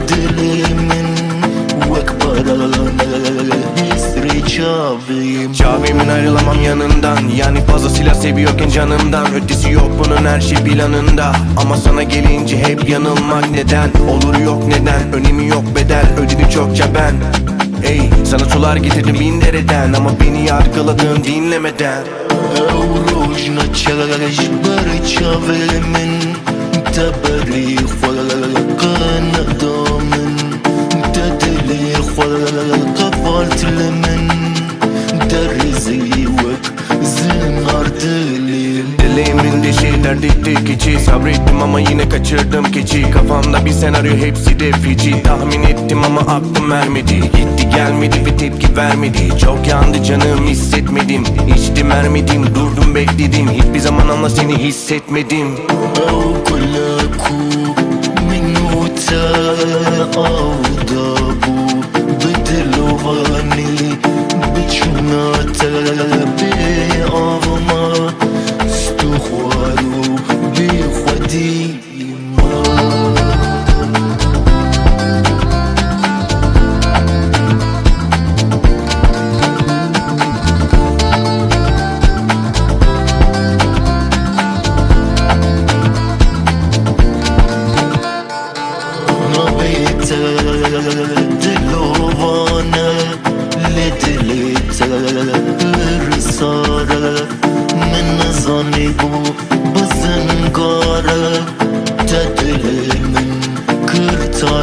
dilimin vek barana hisri çavim. Çavimin ayrılamam yanından, yani fazlasıyla seviyorken canımdan. Ötesi yok bunun, her şey planında. Ama sana gelince hep yanılmak neden? Olur yok neden, önemi yok bedel, ödedim çokça ben. Ey, sana sular getirdim bin dereden, ama beni yargıladın dinlemeden. Evrojna çalaş barçavimin tabari kanadamın tadili kafaltlimin derzi vek zinar dilim. Dileğimin dişi derdikti keçi, sabrettim ama yine kaçırdım keçi. Kafamda bir senaryo, hepsi de feci. Tahmin ettim ama aklım ermedi. Gitti gelmedi ve tepki vermedi. Çok yandı canım, hissetmedim. İçtim ermedim, durdum bekledim. Hiçbir zaman ama seni hissetmedim. Kulaku minuta avda bu bedelovani biçunata bi avma stuhwaru bi khadima. Dilovana ledilita irsara min zani bu bazengara tadilimin kırtarumara.